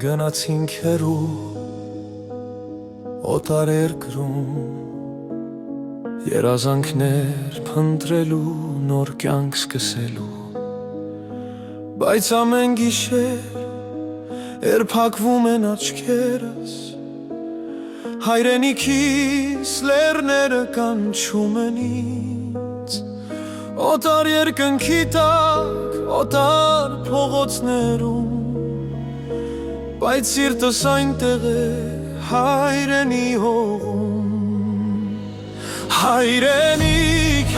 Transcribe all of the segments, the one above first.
Գնացինք հեռու օտար երկրում երազանքներ փնտրելու նոր կյանք սկսելու բայց ամեն գիշեր երբակվում են աչքերս հայրենիքիս լեռները կանչում են ինձ օտար երկնքի տակ օտար փողոցներում բայց սիրտս այնտեղ է հայրենի հողում Հայրենիք,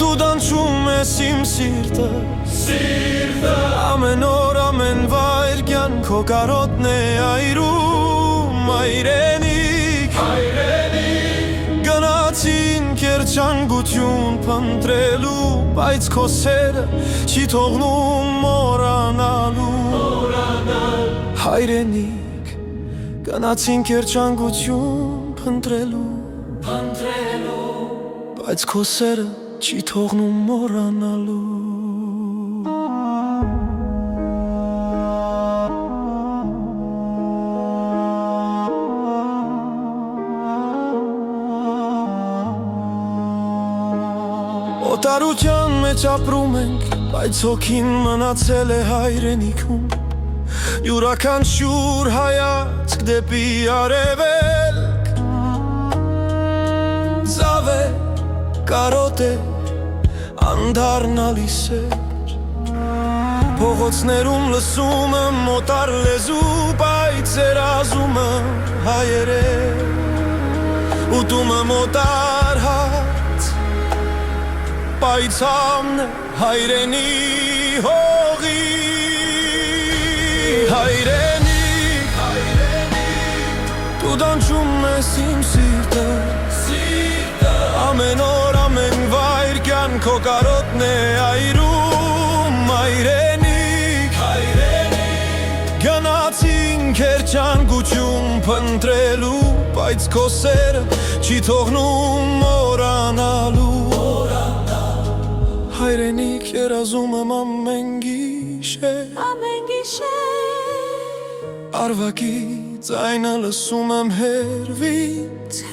դու դանչում ես իմ սիրտը Ամեն օր, ամեն վայր կյանքո կարոտն է այրում Հայրենիք, գնացինք երջանկություն փնտրելու Բայց քո սերը չի թողնում մոռանալու Հայրենիք, գնացինք երջանկություն փնտրելու Բայց քո սերը չի թողնում մոռանալու Օտարության մեջ ապրում ենք, բայց հոգին մնացել է հայրենիքում Յուրաքանչյուր հայացք դեպի արևելք Ձավ է, կարոտ է, անդառնալի սեր Փողոցներում լսում եմ օտար լեզու Բայց երազում եմ հայերեն Ուտում եմ օտար հաց Բայց ամն է հայրենի հողի Հայրենիք, դու դանչում ես իմ սիրտը Ամեն օր, ամեն վայր կյանքո կարոտն է այրում Հայրենիք, գնացինք երջանկություն փնտրելու Բայց քո սերը չի թողնում մոռանալու Հայրենիք, երազում եմ ամեն գիշեր Արվակի ձայնը լսում եմ հեռվից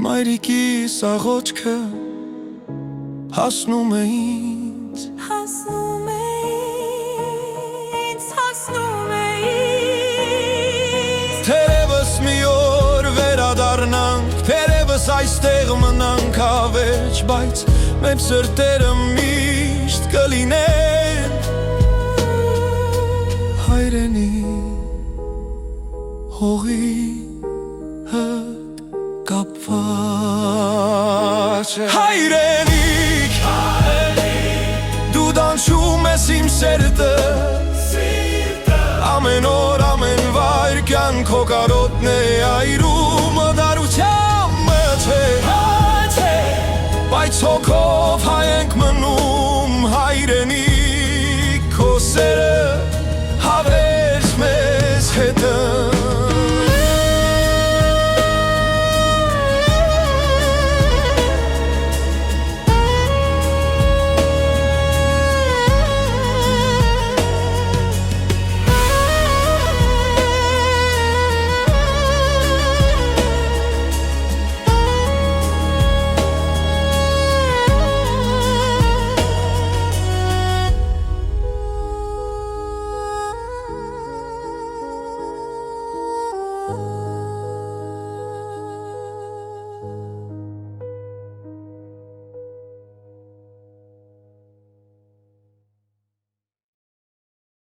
Մայրիկիս աղոչքը հասնում է ինձ Թերևս մի օր վերադառնանք Թերևս այստեղ մնանք ավերջԲայց մեր սրտերը միշտ կլինեն Հայրենի հողի հետ կապված Հայրենիք, դու դանչում ես իմ սերտը Ամեն օր, ամեն վայր կյանքո կարոտն է